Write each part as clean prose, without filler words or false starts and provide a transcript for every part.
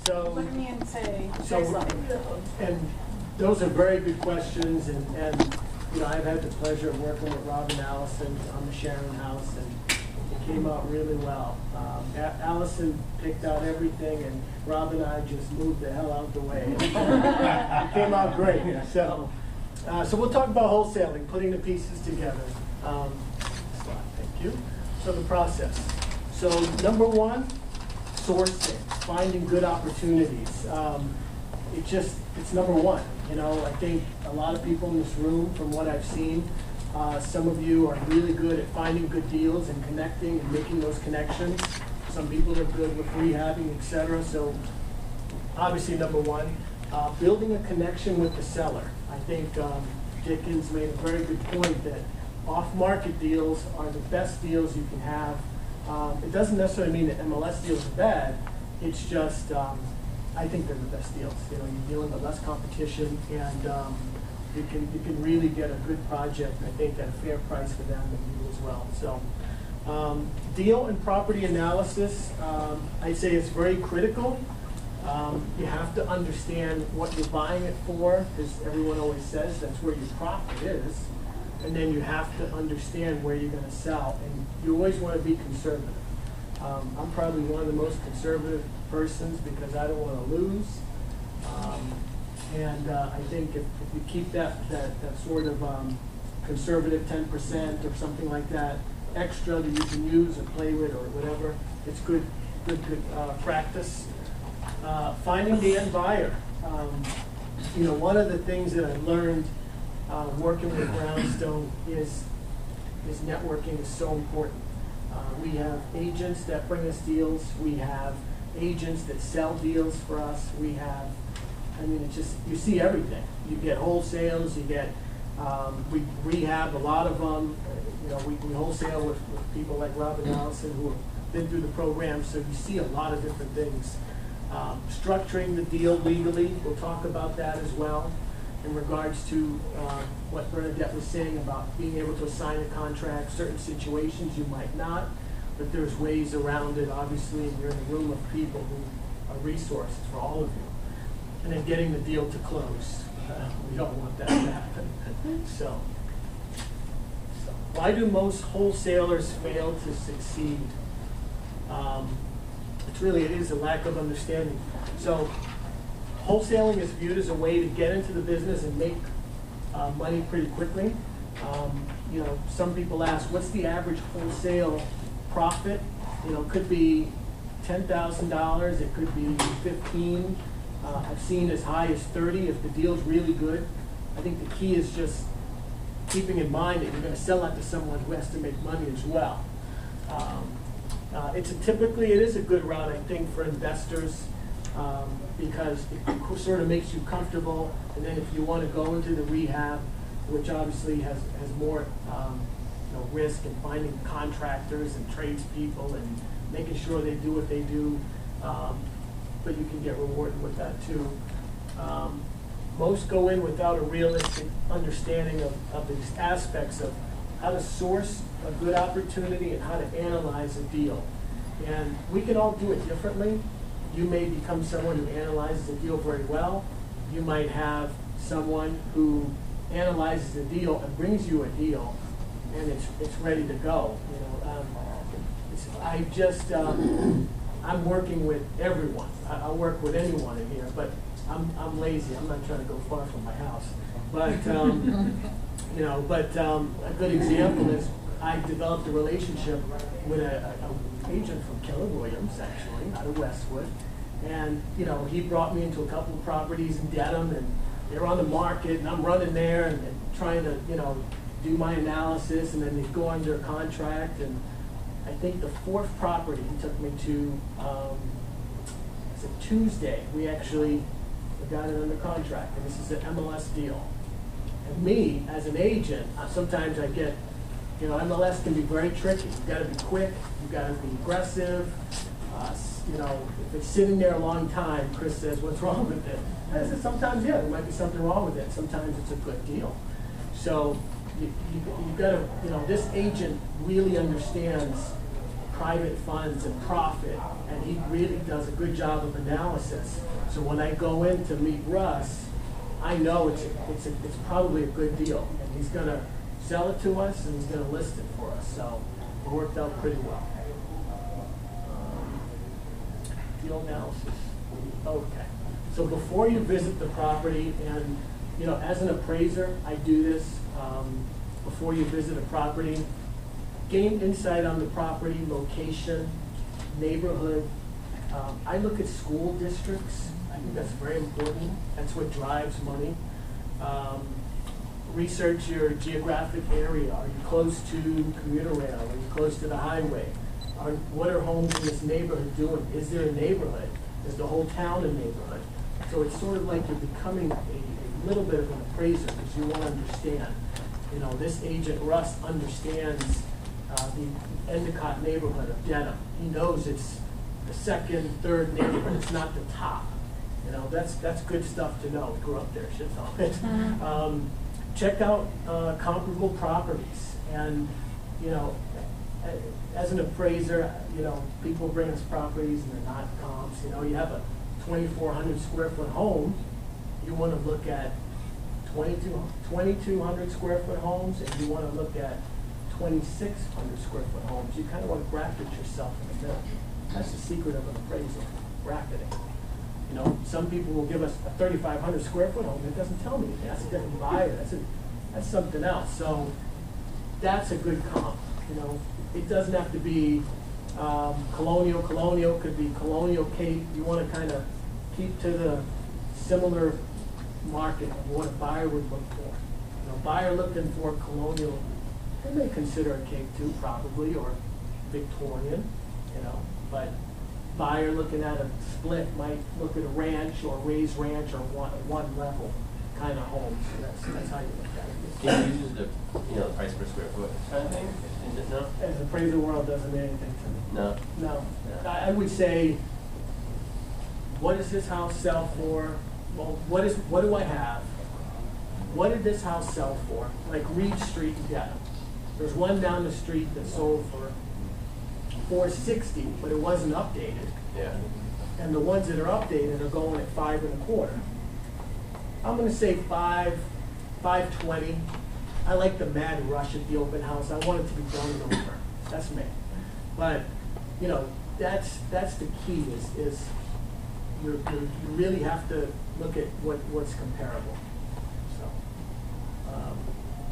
So, Look at me and say, so, and those are very good questions, and you know, I've had the pleasure of working with Rob and Allison on the Sharon House, and it came out really well. Allison picked out everything, and Rob and I just moved the hell out the way. It came out great. So we'll talk about wholesaling, putting the pieces together. Thank you. So the process. So number one, sourcing, finding good opportunities. It's number one. You know, I think a lot of people in this room, from what I've seen, some of you are really good at finding good deals and connecting and making those connections. Some people are good with rehabbing, et cetera. So obviously, number one, building a connection with the seller. I think Dickens made a very good point that off-market deals are the best deals you can have. It doesn't necessarily mean that MLS deals are bad. It's just, I think they're the best deals. You know, you're dealing with less competition, and you can really get a good project, I think, at a fair price for them and you as well. So, deal and property analysis, I'd say it's very critical. You have to understand what you're buying it for, because everyone always says that's where your profit is. And then you have to understand where you're going to sell, and you always want to be conservative. I'm probably one of the most conservative persons because I don't want to lose. I think if you keep that sort of conservative 10% or something like that extra that you can use or play with or whatever, it's good practice. Finding the end buyer. You know, one of the things that I learned working with Brownstone is networking is so important. We have agents that bring us deals. We have agents that sell deals for us. We have, I mean, it's just, you see everything. You get wholesales, you get, we rehab a lot of them. You know, we wholesale with people like Robin Allison who have been through the program, so you see a lot of different things. Structuring the deal legally, we'll talk about that as well. In regards to what Bernadette was saying about being able to assign a contract, certain situations you might not, but there's ways around it, obviously, and you're in a room of people who are resources for all of you. And then getting the deal to close. We don't want that to happen. So why do most wholesalers fail to succeed? It is a lack of understanding. So wholesaling is viewed as a way to get into the business and make money pretty quickly. You know, some people ask, what's the average wholesale profit? You know, it could be $10,000, it could be 15. I've seen as high as 30 if the deal's really good. I think the key is just keeping in mind that you're going to sell that to someone who has to make money as well. It is a good route, I think, for investors. Because it sort of makes you comfortable, and then if you want to go into the rehab, which obviously has more risk in finding contractors and tradespeople and making sure they do what they do, but you can get rewarded with that too. Most go in without a realistic understanding of these aspects of how to source a good opportunity and how to analyze a deal. And we can all do it differently. You may become someone who analyzes a deal very well. You might have someone who analyzes a deal and brings you a deal, and it's ready to go. You know, I'm working with everyone. I'll work with anyone in here, but I'm lazy. I'm not trying to go far from my house. But you know, a good example is I developed a relationship with a agent from Keller Williams, actually, out of Westwood. And, you know, he brought me into a couple of properties in Dedham, and they were on the market, and I'm running there and trying to, you know, do my analysis, and then they go under contract. And I think the fourth property he took me to, it's a Tuesday, we actually got it under contract, and this is an MLS deal. And me, as an agent, sometimes I get, you know, MLS can be very tricky. You've got to be quick, you've got to be aggressive. You know, if it's sitting there a long time, Chris says, what's wrong with it? I said, sometimes, yeah, there might be something wrong with it. Sometimes it's a good deal. So you've got to, you know, this agent really understands private funds and profit, and he really does a good job of analysis. So when I go in to meet Russ, I know it's probably a good deal, and he's gonna sell it to us and he's gonna list it for us. So it worked out pretty well. Deal analysis. Okay. So before you visit the property, and you know, as an appraiser, I do this before you visit a property. Gain insight on the property, location, neighborhood. I look at school districts. I think that's very important. That's what drives money. Research your geographic area. Are you close to commuter rail? Are you close to the highway? What are homes in this neighborhood doing? Is there a neighborhood? Is the whole town a neighborhood? So it's sort of like you're becoming a little bit of an appraiser, because you want to understand. You know, this agent Russ understands the Endicott neighborhood of Dedham. He knows it's the second, third neighborhood. It's not the top. You know, that's good stuff to know. Grew up there, should know it. Check out comparable properties, and you know, as an appraiser, you know, people bring us properties and they're not comps. You know, you have a 2,400 square foot home. You want to look at 2,200 square foot homes, and you want to look at 2,600 square foot homes. You kind of want to bracket yourself in the middle. That's the secret of an appraisal, bracketing. You know, some people will give us a 3,500 square foot home. It doesn't tell me anything. That's a different buyer. That's something else. So that's a good comp. You know, it doesn't have to be colonial. Colonial could be colonial Cape. You want to kind of keep to the similar market of what a buyer would look for. You know, buyer looking for colonial, they may consider a Cape too, probably, or Victorian. You know, but buyer looking at a split might look at a ranch or raised ranch or one level kind of home. So that's how you look at it. Can you use the the price per square foot kind of thing? No. As the appraisal world doesn't mean anything to me. No. No. I would say, what does this house sell for? Well, what do I have? What did this house sell for? Like Reed Street in Dedham. There's one down the street that sold for $460, but it wasn't updated. Yeah. And the ones that are updated are going at $5.25. I'm going to say $520. I like the mad rush at the open house. I want it to be done and over. That's me. But you know, that's the key. Is you really have to look at what's comparable. So.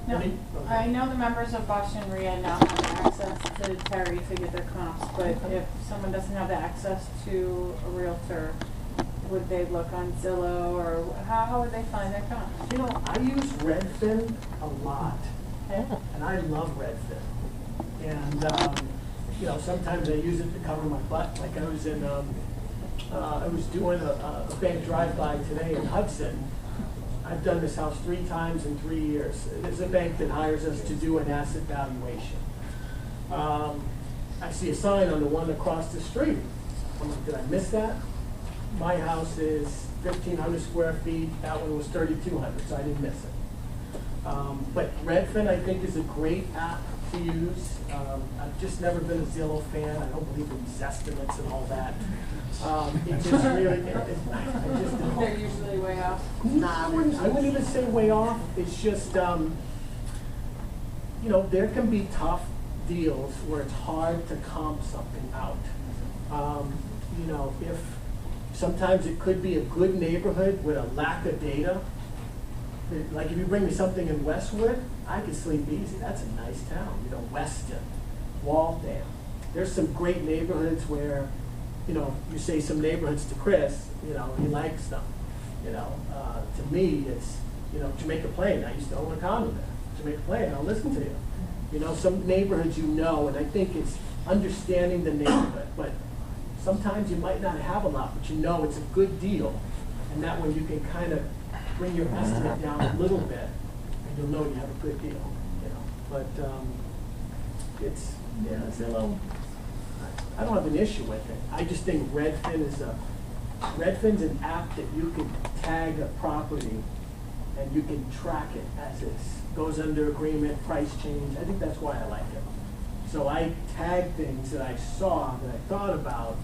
No, I know the members of Boston REIA now have access to Terry to get their comps, but if someone doesn't have the access to a realtor, would they look on Zillow, or how would they find their comps? You know, I use Redfin a lot, and I love Redfin. And you know, sometimes I use it to cover my butt. Like I was in, I was doing a bank drive-by today in Hudson. I've done this house 3 times in 3 years. There's a bank that hires us to do an asset valuation. I see a sign on the one across the street. I'm like, did I miss that? My house is 1,500 square feet. That one was 3,200, so I didn't miss it. But Redfin, I think, is a great app to use. I've just never been a Zillow fan. I don't believe in Zestimates and all that. It just really, I just don't. They're usually way off. Nah, I wouldn't even say way off. It's just, you know, there can be tough deals where it's hard to comp something out. You know, sometimes it could be a good neighborhood with a lack of data. Like if you bring me something in Westwood, I could sleep easy. That's a nice town. You know, Weston, Waltham. There's some great neighborhoods where, you know, you say some neighborhoods to Chris, you know, he likes them. You know, to me, it's, you know, Jamaica Plain. I used to own a condo there. Jamaica Plain, I'll listen to you. You know, some neighborhoods you know, and I think it's understanding the neighborhood. But sometimes you might not have a lot, but you know it's a good deal. And that way you can kind of bring your estimate down a little bit, and you'll know you have a good deal. You know, but it's, yeah, Zillow. I don't have an issue with it. I just think Redfin's an app that you can tag a property and you can track it as it goes under agreement, price change. I think that's why I like it. So I tagged things that I saw, that I thought about,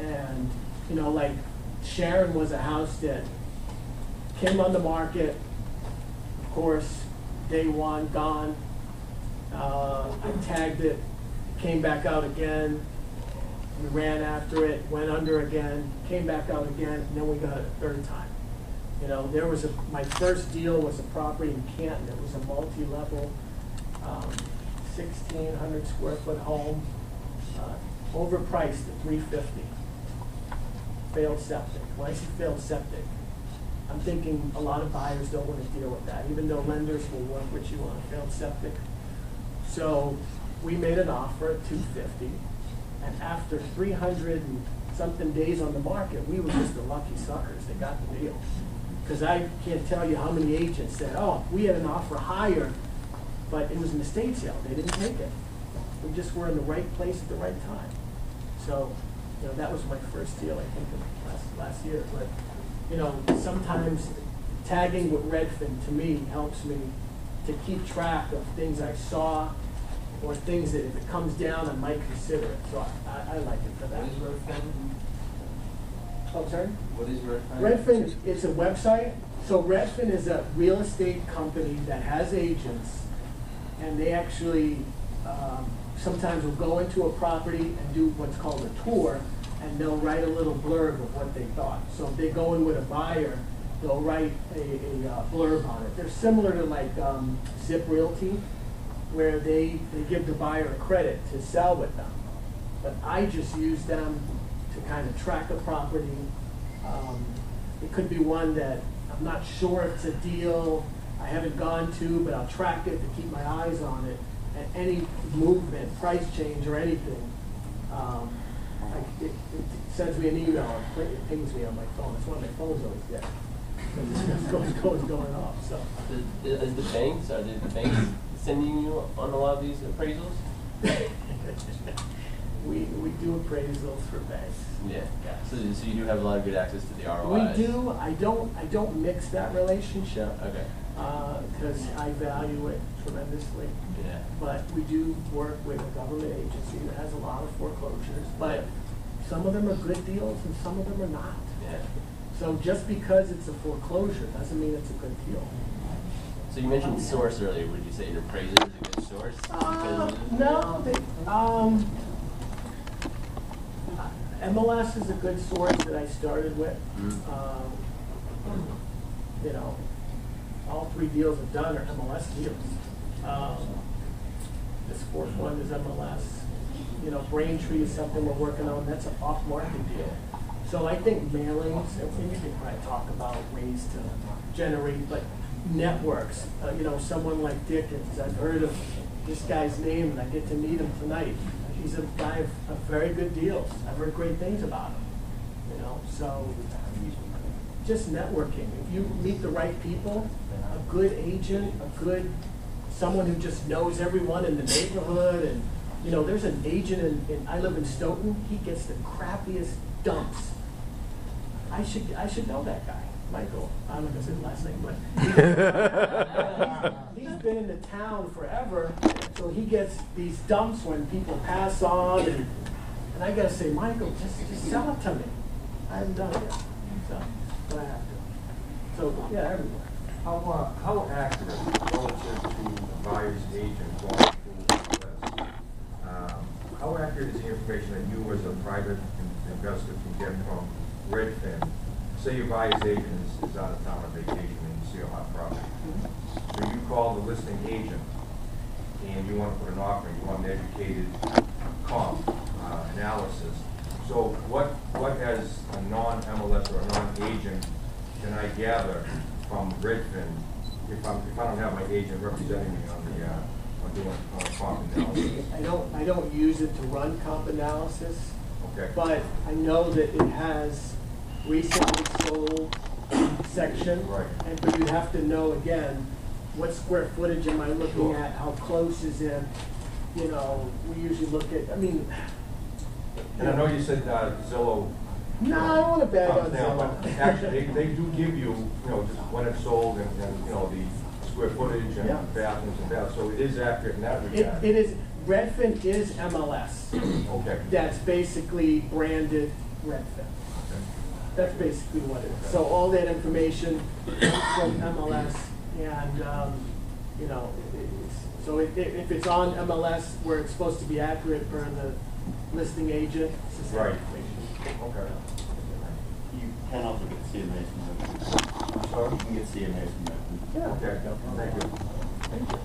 and, you know, like Sharon was a house that came on the market, of course, day one, gone. I tagged it, came back out again, we ran after it, went under again, came back out again, and then we got it a third time. You know, my first deal was a property in Canton. It was a multi-level, 1,600 square foot home, overpriced at $350. Failed septic. When I say failed septic, I'm thinking a lot of buyers don't want to deal with that, even though lenders will work with you on a failed septic. So we made an offer at $250, and after 300 and something days on the market, we were just the lucky suckers that got the deal. Because I can't tell you how many agents said, oh, we had an offer higher, but it was an estate sale. They didn't take it. We just were in the right place at the right time. So, you know, that was my first deal, I think, last year. But, you know, sometimes tagging with Redfin, to me, helps me to keep track of things I saw or things that if it comes down, I might consider it. So I like it for that. What is Redfin? Oh, sorry? What is Redfin? Redfin, it's a website. So Redfin is a real estate company that has agents, and they actually sometimes will go into a property and do what's called a tour, and they'll write a little blurb of what they thought. So if they go in with a buyer, they'll write a blurb on it. They're similar to like Zip Realty, where they give the buyer a credit to sell with them. But I just use them to kind of track a property. It could be one that I'm not sure if it's a deal I haven't gone to, but I'll track it to keep my eyes on it. And any movement, price change or anything, it sends me an email, it pings me on my phone. It's one of my phones always get. It's going off, so. Are the banks sending you on a lot of these appraisals? We do appraisals for banks. Yeah. So you do have a lot of good access to the ROIs. We do. I don't mix that relationship. Okay. Because I value it tremendously. Yeah. But we do work with a government agency that has a lot of foreclosures. But some of them are good deals and some of them are not. Yeah. So just because it's a foreclosure doesn't mean it's a good deal. So you mentioned source earlier. Would you say an appraiser is a good source? No. MLS is a good source that I started with. You know, all three deals I've done are MLS deals. This fourth one is MLS. You know, Braintree is something we're working on. That's an off-market deal. So I think mailings, and you can probably talk about ways to generate, but networks. You know, someone like Dickens, I've heard of this guy's name and I get to meet him tonight. He's a guy of very good deals. I've heard great things about him. You know, so just networking. If you meet the right people, a good agent, someone who just knows everyone in the neighborhood, and you know, there's an agent I live in Stoughton. He gets the crappiest dumps. I should know that guy, Michael. I don't know if it's his last name, but he's been in the town forever, so he gets these dumps when people pass on, and I gotta say, Michael, just sell it to me. I haven't done it yet, so but I have to. So yeah, everywhere. How accurate relative to the buyer's agent going through this? How accurate is the information that you as a private investor can get from Redfin? Say your buyer's agent is out of town on vacation and you see a hot property. So you call the listing agent and you want to put an offer, you want an educated comp analysis. So what as a non-MLS or a non-agent can I gather from Redfin if I don't have my agent representing me on doing comp analysis? I don't use it to run comp analysis. Okay. But I know that it has recently sold section. Right. But you have to know, again, what square footage am I looking Sure. at, how close is it? You know, we usually look at, And I know you said Zillow. No, I don't want to bag on comes down, but Zillow. actually, they do give you, just when it's sold and the square footage and Yeah. bathrooms and baths, so it is accurate in that regard. It is, Redfin is MLS. Okay. That's basically branded Redfin. That's basically what it is. So all that information from MLS, and, you know, so if it's on MLS where it's supposed to be accurate per the listing agent, it's the same Right. information. Okay. You can also get CMAs from Redfin. Sorry? You can get CMAs from Redfin. Yeah. Okay, thank you.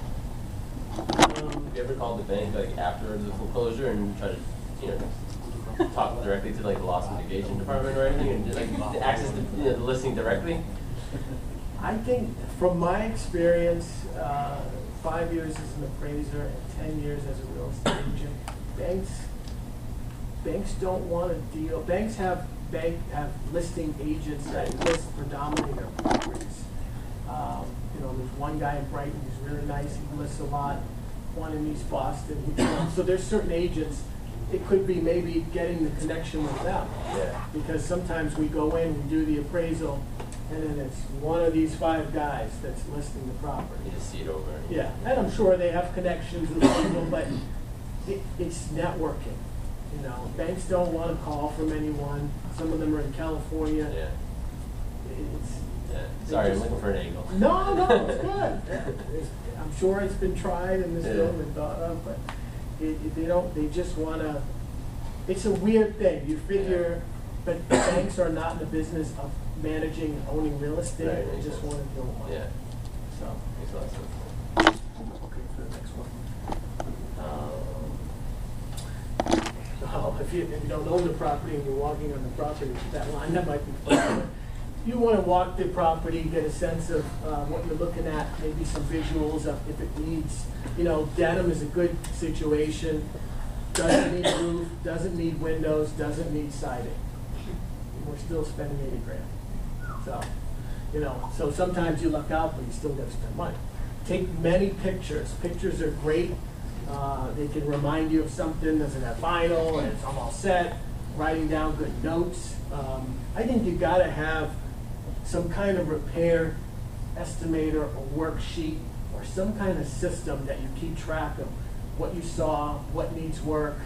Have you ever called the bank like after the foreclosure and try to, you know, talk directly to like the loss mitigation department or anything, and just like access the, you know, the listing directly? I think, from my experience, 5 years as an appraiser and 10 years as a real estate agent, banks don't want to deal. Banks have listing agents that list predominantly their properties. You know, there's one guy in Brighton who's really nice. He lists a lot. One in East Boston. So there's certain agents. It could be maybe getting the connection with them. Yeah. Because sometimes we go in, we do the appraisal, and then it's one of these 5 guys that's listing the property. You just see it over. Yeah, and I'm sure they have connections with people, but it's networking. You know, banks don't want to call from anyone. Some of them are in California. Yeah. It's, Yeah. Sorry, I'm looking for an angle. no, it's good. I'm sure it's been tried in this Yeah. room and thought of, but they just want to, it's a weird thing. You figure, but banks are not in the business of managing and owning real estate. Right, They makes just sense. want to deal with money. Yeah. So, Makes a lot of sense. okay, for the next one. If you don't own the property and you're walking on the property, that line, that might be fun. You want to walk the property, get a sense of what you're looking at, maybe some visuals of if it needs, you know, Dedham is a good situation. Doesn't need roof, doesn't need windows, doesn't need siding. We're still spending 80 grand. So, you know, so sometimes you luck out, but you still gotta spend money. Take many pictures. Pictures are great. They can remind you of something, does it have vinyl, and it's almost set, writing down good notes. I think you gotta have some kind of repair estimator or worksheet or some kind of system that you keep track of what you saw, what needs work,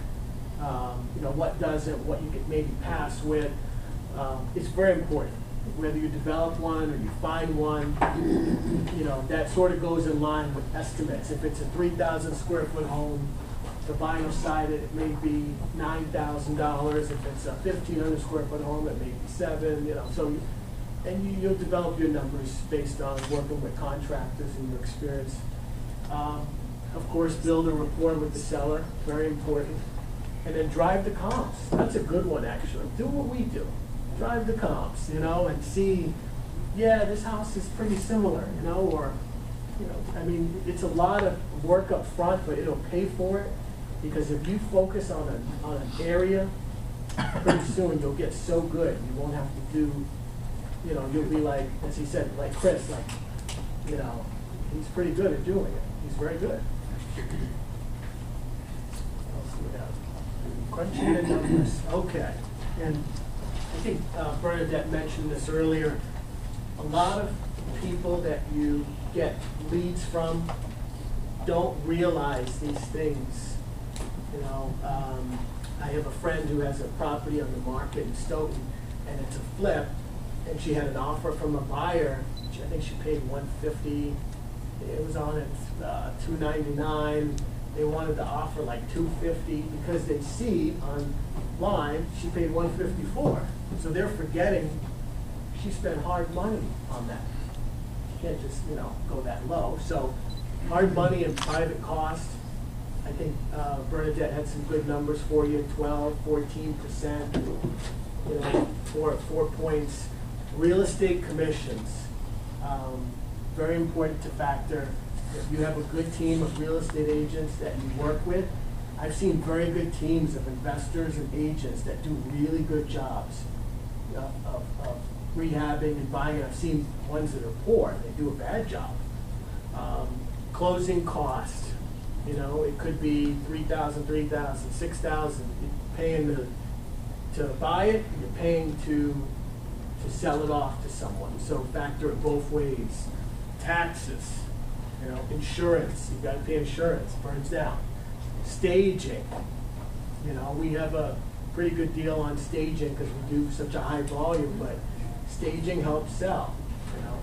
you know, what doesn't, what you could maybe pass with. It's very important. Whether you develop one or you find one, you know, that sort of goes in line with estimates. If it's a 3,000 square foot home, the vinyl sided, it may be $9,000. If it's a 1,500 square foot home, it may be $7,000, you know, so, and you'll develop your numbers based on working with contractors and your experience. Of course, build a rapport with the seller, very important. And then drive the comps. That's a good one, actually. Do what we do. Drive the comps, you know, and see, yeah, this house is pretty similar, you know, or, you know, I mean, it's a lot of work up front, but it'll pay for it. Because if you focus on an area, pretty soon you'll get so good, you won't have to do, you know, you'll be like, as he said, like Chris, like, you know, he's pretty good at doing it. He's very good. What else do we have? Crunching the numbers, okay. And I think Bernadette mentioned this earlier. A lot of people that you get leads from don't realize these things. You know, I have a friend who has a property on the market in Stoughton, and it's a flip, and she had an offer from a buyer. I think she paid $150. It was on at $299. They wanted to offer like $250 because they see online she paid $154. So they're forgetting she spent hard money on that. You can't just, you know, go that low. So hard money and private cost. I think Bernadette had some good numbers for you, 12, 14%, you know, 4 points. Real estate commissions, very important to factor. If you have a good team of real estate agents that you work with, I've seen very good teams of investors and agents that do really good jobs of rehabbing and buying. I've seen ones that are poor, they do a bad job. Closing cost, you know, it could be $3,000, $3,000, $6,000. You're paying to buy it, you're paying to sell it off to someone. So factor it both ways. Taxes, you know, insurance, you've got to pay insurance, burns down. Staging, you know, we have a pretty good deal on staging because we do such a high volume, but staging helps sell, you know.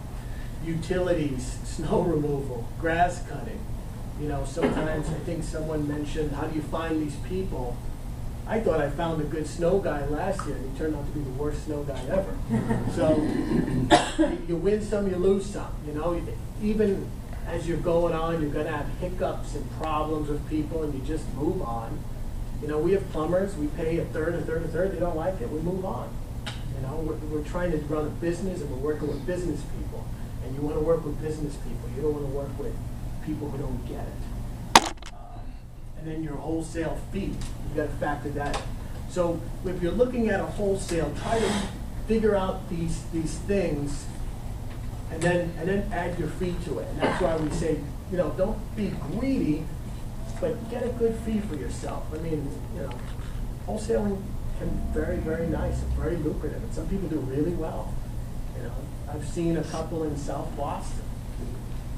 Utilities, snow removal, grass cutting, you know, sometimes I think someone mentioned, how do you find these people? I thought I found a good snow guy last year, and he turned out to be the worst snow guy ever. So you win some, you lose some, you know. Even as you're going on, you're gonna have hiccups and problems with people, and you just move on. You know, we have plumbers, we pay a third, they don't like it, we move on. You know, we're trying to run a business, and we're working with business people. And you wanna work with business people, you don't wanna work with people who don't get it. And then your wholesale fee, you gotta factor that in. So if you're looking at a wholesale, try to figure out these things and then add your fee to it. And that's why we say, you know, don't be greedy, but get a good fee for yourself. I mean, you know, wholesaling can be very, very nice and very lucrative, and some people do really well. You know, I've seen a couple in South Boston,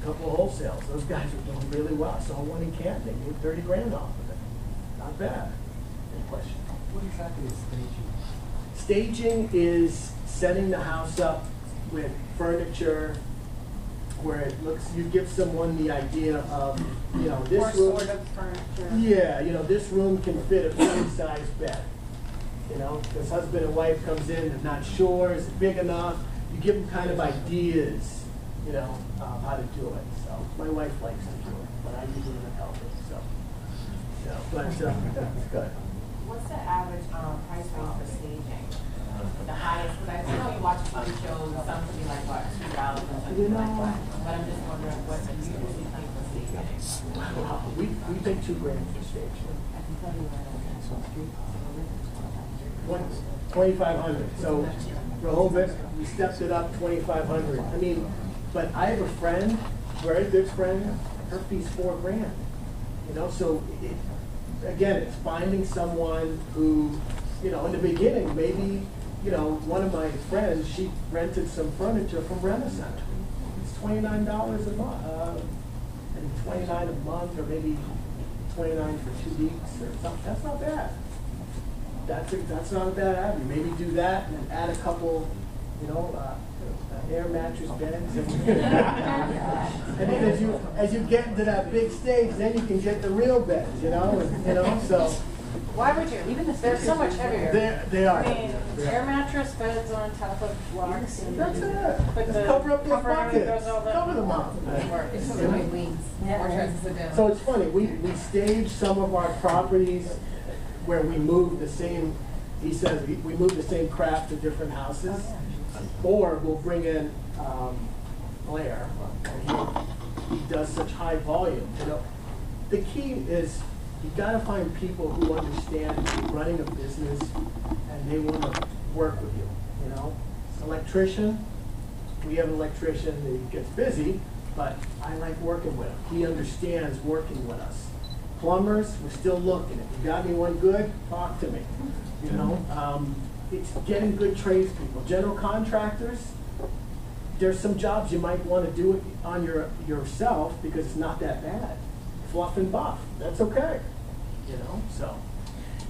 a couple of wholesales. Those guys are doing really well. So one in Canton, they made 30 grand off of it. Not bad. Any question? What exactly is staging? Staging is setting the house up with furniture where it looks, you give someone the idea of, you know, this Or room. sort of furniture. Yeah, you know, this room can fit a queen-size bed. You know, because husband and wife comes in, they're not sure, is it big enough? You give them kind of ideas, you know, how to do it. So my wife likes to do it, but I usually don't help her, so. You know, but it's good. What's the average price range for staging? The highest, because I know you watch TV shows, some could be like, what, $2 or something like that. But I'm just wondering what you usually think for staging. We pay $2 grand for staging. 2,500. So Rehoboth, we stepped it up 2,500. I mean, but I have a friend, very good friend, her fee's $4 grand. You know, so again, it's finding someone who, you know, in the beginning, maybe, you know, one of my friends, she rented some furniture from Rent-A-Center. It's $29 a month, and $29 a month, or maybe $29 for 2 weeks or something. That's not bad. That's not a bad avenue. Maybe do that and then add a couple, you know, air mattress beds. And then as you get into that big stage, then you can get the real beds, you know, so. Why would you? Even if they're so much heavier. They are. I mean, air mattress beds on top of blocks. And That's it. Put Just the cover up those cover on, buckets. goes all that. Cover them up. It's so many wings, more chances to do. So it's funny, we stage some of our properties where we move the same, he says, we move the same craft to different houses. Or we'll bring in Blair, and he does such high volume. You know, the key is you gotta find people who understand running a business and they wanna work with you, you know? Electrician, we have an electrician that gets busy, but I like working with him. He understands working with us. Plumbers, we're still looking. If you got anyone good, talk to me, you know? It's getting good tradespeople. General contractors, there's some jobs you might want to do it on yourself because it's not that bad. Fluff and buff, that's okay, you know, so.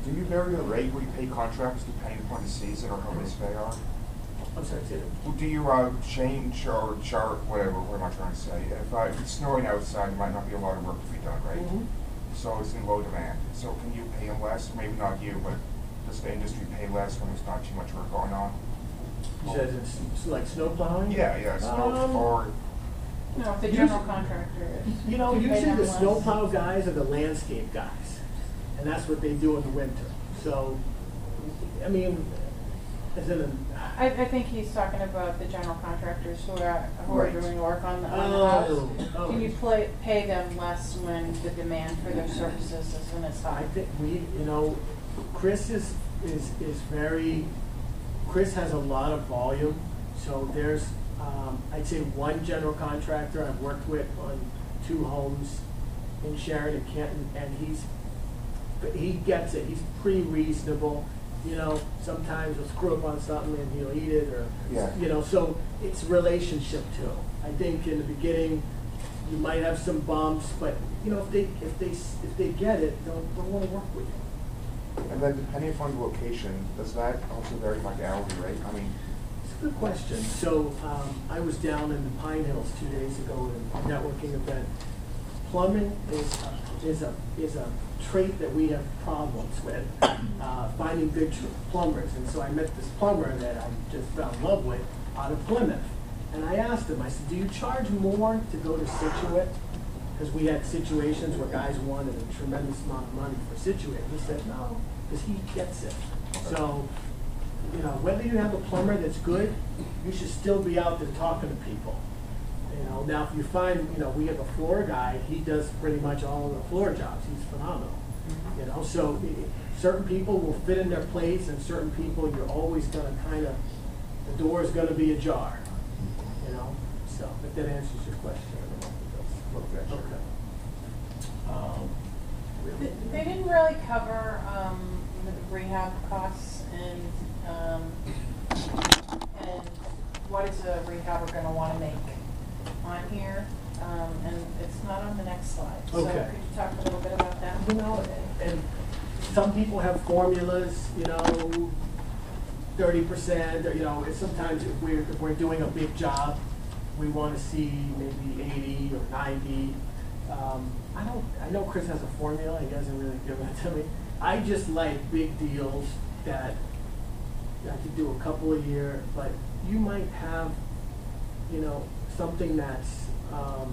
Do you vary the rate where you pay contracts depending upon the season or how busy they are? I'm sorry, say that. Do you change or chart, whatever, what am I trying to say? If it's snowing outside, there might not be a lot of work to be done, right? Mhm. So it's in low demand. So can you pay them less? Maybe not you, but does the industry pay less when there's not too much work going on? You said it's like snow plowing? Yeah, snow or No, if the general contractor is. You know, you pay usually them the less. snowplow guys are the landscape guys, and that's what they do in the winter. So, I mean, is it I think he's talking about the general contractors who are Right. doing work on the Oh, house. oh. Can you pay them less when the demand for their services is when it's I high? think you know, Chris is very, Chris has a lot of volume, so there's, I'd say one general contractor I've worked with on 2 homes in Sharon and Canton, and he gets it, he's pretty reasonable. You know, sometimes he'll screw up on something and he'll eat it, or, Yeah. you know, so it's relationship too. I think in the beginning, you might have some bumps, but, you know, if they get it, they'll wanna work with you. And then depending upon the location, does that also vary by the hourly rate? I mean, It's a good question. So, I was down in the Pine Hills 2 days ago at a networking event. Plumbing is a trait that we have problems with, finding good plumbers. And so I met this plumber that I just fell in love with out of Plymouth. And I asked him, I said, do you charge more to go to Situate? Because we had situations where guys wanted a tremendous amount of money for Situate. He said, no, because he gets it. So, you know, whether you have a plumber that's good, you should still be out there talking to people. You know, now if you find, you know, we have a floor guy, he does pretty much all of the floor jobs. He's phenomenal. You know, so certain people will fit in their place, and certain people you're always gonna kind of, the door is gonna be ajar. You know, so if that answers your question, I don't know if it does. Okay. They didn't really cover, the rehab costs and what is a rehabber gonna wanna make on here, and it's not on the next slide. So Okay. could you talk a little bit about that? You know, and some people have formulas, you know, 30%, or, you know, and sometimes if we're doing a big job, we want to see maybe 80 or 90. I know Chris has a formula, he hasn't really given it to me. I just like big deals that I could do a couple a year, but you might have, you know, something that's a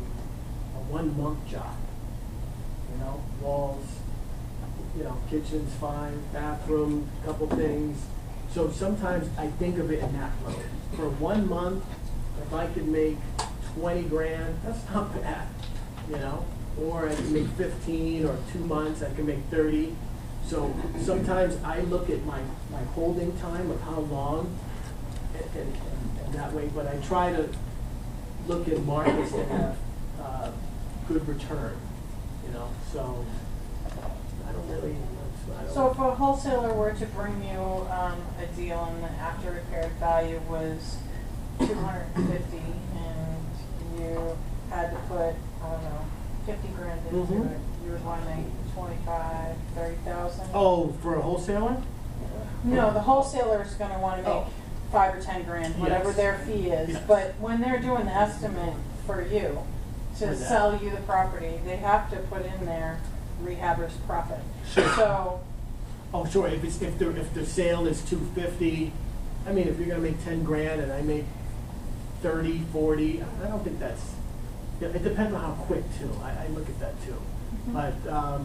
1 month job. You know, walls, you know, kitchen's fine, bathroom, couple things. So sometimes I think of it in that mode. For 1 month, if I could make 20 grand, that's not bad, you know? Or I can make 15, or 2 months, I can make 30. So sometimes I look at my holding time of how long, and that way, but I try to look at markets that have good return, you know, so I don't really, I don't. So if a wholesaler were to bring you a deal and the after repaired value was 250 and you had to put, I don't know, 50 grand into Mhm. it, you would want to make 25, 30,000? Oh, for a wholesaler? No, the wholesaler's gonna wanna make Oh. 5 or 10 grand, whatever Yes. their fee is. Yes. But when they're doing the estimate for you, For to that. sell you the property, they have to put in their rehabber's profit. Sure. So, Oh, sure, if the sale is 250, I mean, if you're gonna make 10 grand and I make 30, 40, I don't think that's, it depends on how quick too, I look at that too. But, I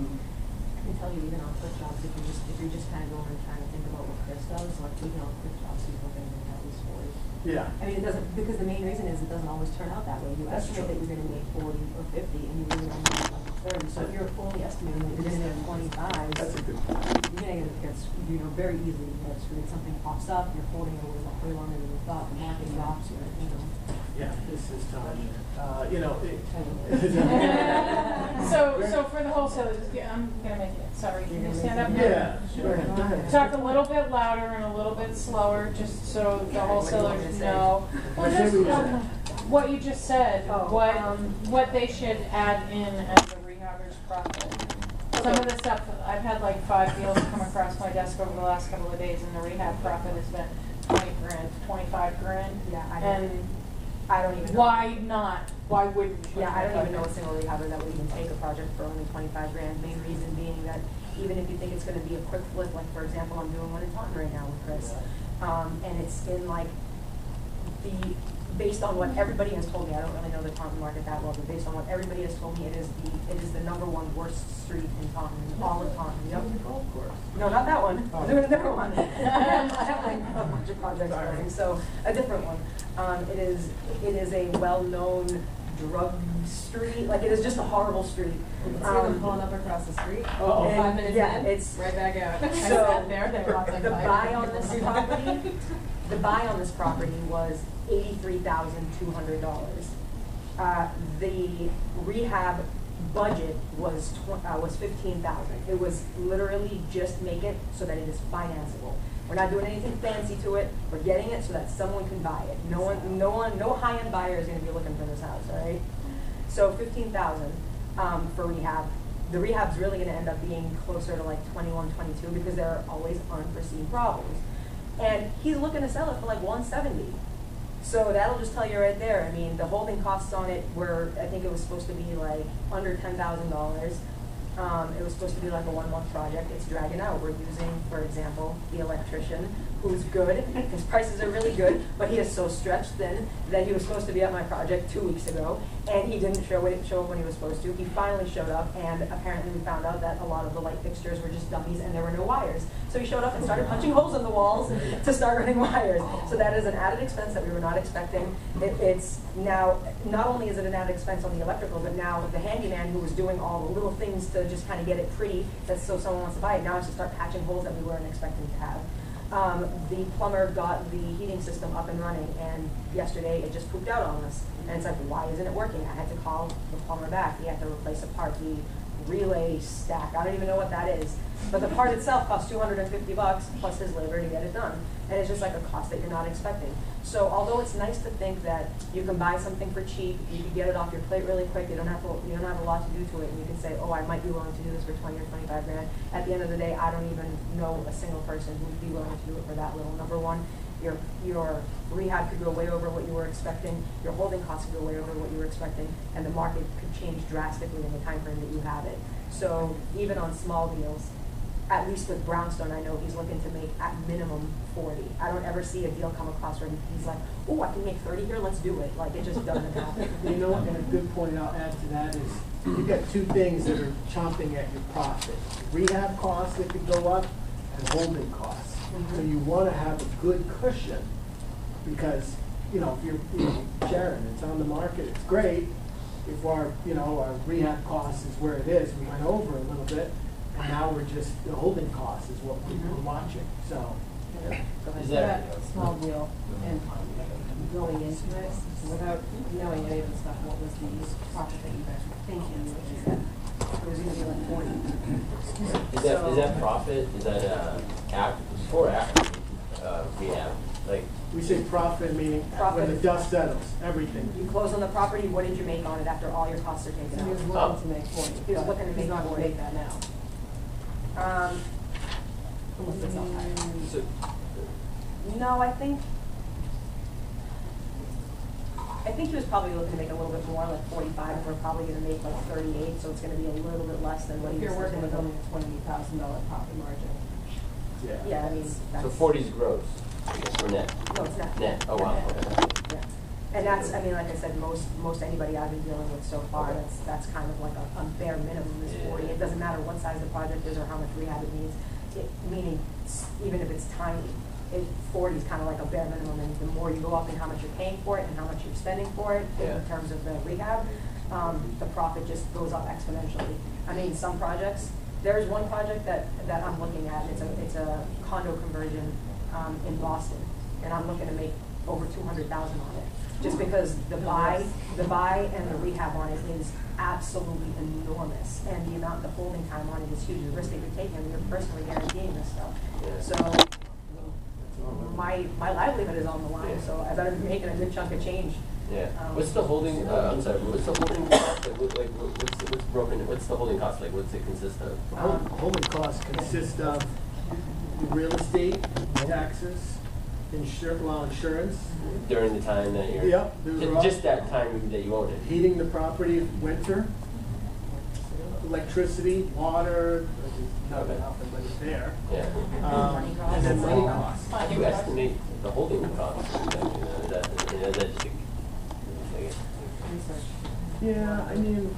can tell you even on QuickJobs, if you're just kind of going and trying to think about what Chris does, like we know QuickJobs, he's looking at least 40. yeah, I mean, it doesn't, because the main reason is it doesn't always turn out that way. You That's estimate true. that you're gonna make 40 or 50, and you really only make like 30. So if you're fully estimating that you're gonna make 25, that's a good point. you're gonna get, you know, very easily get screwed. Something pops up, you're holding it way longer than you thought, the market drops, you know. Yeah, this is time, you know, so for the wholesaler, I'm gonna make it, sorry, can you stand up? yeah, sure, go ahead. Talk a little bit louder and a little bit slower, just so the wholesalers know. Well, What should we just, say? what you just said, Oh, what they should add in as a rehabber's profit. Some of the stuff, I've had like 5 deals come across my desk over the last couple of days, and the rehab profit has been 20 grand, 25 grand. Yeah, And I don't even know. why not? Why wouldn't you? Yeah, I don't even know a single rehabber that would even take a project for only 25 grand. Main reason being that even if you think it's gonna be a quick flip, like for example, I'm doing one in Taunton right now with Chris. And it's in like based on what everybody has told me, I don't really know the Taunton market that well, but based on what everybody has told me, it is the #1 worst street in Taunton, in all of Taunton. Yep. Golf course. No, not that one. I'm doing a different one. I have like a bunch of projects going, so a different one. It is a well-known drug street. Like it is just a horrible street. Pulling up across the street. Oh. 5 minutes yeah, in, it's right back out. I so sat there, they were like the 5 buy minutes. on this property. The buy on this property was $83,200. The rehab budget was $15,000. It was literally just make it so that it is financeable. We're not doing anything fancy to it. We're getting it so that someone can buy it. No high-end buyer is going to be looking for this house, all right? So 15,000, for rehab. The rehab's really gonna end up being closer to like 21, 22 because there are always unforeseen problems. And he's looking to sell it for like 170. So that'll just tell you right there. I mean, the holding costs on it were, I think it was supposed to be like under $10,000. It was supposed to be like a 1-month project. It's dragging out. We're using, for example, the electrician, who's good. His prices are really good, but he is so stretched thin that he was supposed to be at my project 2 weeks ago, and he didn't show up when he was supposed to. He finally showed up, and apparently we found out that a lot of the light fixtures were just dummies and there were no wires. So he showed up and started punching holes in the walls to start running wires. So that is an added expense that we were not expecting. It's now, not only is it an added expense on the electrical, but now the handyman who was doing all the little things to just kind of get it pretty, that's so someone wants to buy it, now has to start patching holes that we weren't expecting to have. The plumber got the heating system up and running, and yesterday it just pooped out on us. And it's like, why isn't it working? I had to call the plumber back. He had to replace a part, the relay stack. I don't even know what that is. But the part itself cost $250 plus his labor to get it done. And it's just like a cost that you're not expecting. So although it's nice to think that you can buy something for cheap, you can get it off your plate really quick, you don't have a lot to do to it, and you can say, oh, I might be willing to do this for 20 or 25 grand. At the end of the day, I don't even know a single person who would be willing to do it for that little. Number one, your rehab could go way over what you were expecting, your holding costs could go way over what you were expecting, and the market could change drastically in the time frame that you have it. So even on small deals, at least with Brownstone, I know he's looking to make at minimum 40. I don't ever see a deal come across where he's like, oh, I can make 30 here, let's do it. Like, it just doesn't happen. You know, and a good point I'll add to that is, you've got two things that are chomping at your profit. Rehab costs that could go up, and holding costs. So you want to have a good cushion, because, you know, if you're Sharon, it's on the market, it's great. If our rehab cost is where it is, we went over a little bit, and now we're just, the holding cost is what we're watching, so. Yeah. Is that, small deal and going into it without knowing any of the stuff, what was the profit that you guys were thinking, which is that it was gonna be like 40. is that profit, is that, before or after, rehab? Like, We say profit, meaning when the dust settles, everything. You close on the property, what did you make on it after all your costs are taken So he was out? willing to make 40. He was looking to He's make not gonna 40. make that now. Unless it's all higher. so, No, I think he was probably looking to make a little bit more, like 45, and we're probably gonna make like 38, so it's gonna be a little bit less than what If he was you're working looking with to. only a $20,000 profit margin. Yeah, I mean, that's. so 40 is gross, I guess, or net? No, it's not. Net, oh wow, okay. Yeah. And that's, I mean, like I said, most anybody I've been dealing with so far, Okay. that's kind of like a bare minimum is 40. Yeah. It doesn't matter what size the project is or how much rehab it needs, meaning even if it's tiny, 40 is kind of like a bare minimum, and the more you go up in how much you're paying for it and how much you're spending for it Yeah. in terms of the rehab, the profit just goes up exponentially. I mean, some projects, there's one project that I'm looking at, it's a condo conversion in Boston, and I'm looking to make over 200,000 on it. Just because the buy and the rehab on it is absolutely enormous, and the amount, the holding time on it is huge. The risk that you're taking, you're personally guaranteeing this stuff. Yeah. So my livelihood is on the line, so I better be making a good chunk of change. Yeah. What's the holding, I'm sorry, what's the holding cost? Like, what's broken, what's the holding cost, like, what's it consist of? Holding costs consist of real estate, taxes, insurance, During the time that you're. Yep, those are all- Just that time that you own it? heating the property in winter, electricity, water, not nothing but it's there. Yeah. And then money costs. How do you estimate the holding cost? Is that just Research. Yeah, I mean,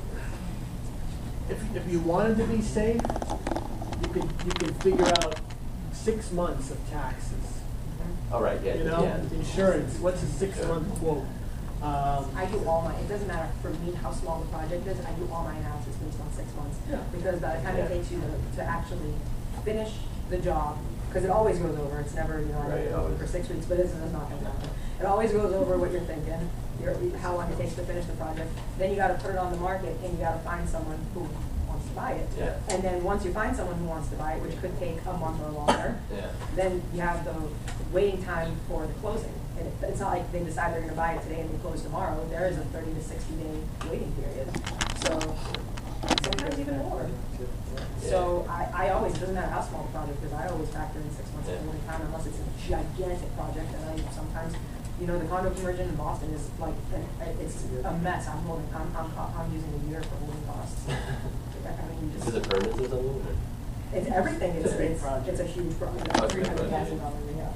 if you wanted to be safe, you can figure out 6 months of taxes. all right, yeah, You know, yeah. insurance, what's a 6-month quote? I do all my, it doesn't matter for me how small the project is, I do all my analysis based on 6 months. Yeah. Because by the time Yeah. it takes you to actually finish the job, because it always goes over, it's never, you know, I Right, did it always. for 6 weeks, but this is not gonna happen. It always goes over what you're thinking, how long it takes to finish the project. Then you gotta put it on the market, and you gotta find someone who wants to buy it. Yeah. And then once you find someone who wants to buy it, which could take a month or longer, Yeah. then you have the waiting time for the closing. And it's not like they decide they're gonna buy it today and they close tomorrow, there is a 30 to 60 day waiting period, so, sometimes even more. So I always, it doesn't matter how small the project is, I always factor in 6 months of holding time unless it's a gigantic project, and I sometimes, you know, the condo conversion in Boston is like, it's a mess, I'm using a year for holding costs. I mean, Is just, it permits or something? Or? it's everything, It's a big project. it's a huge project, Okay, $300,000, yeah.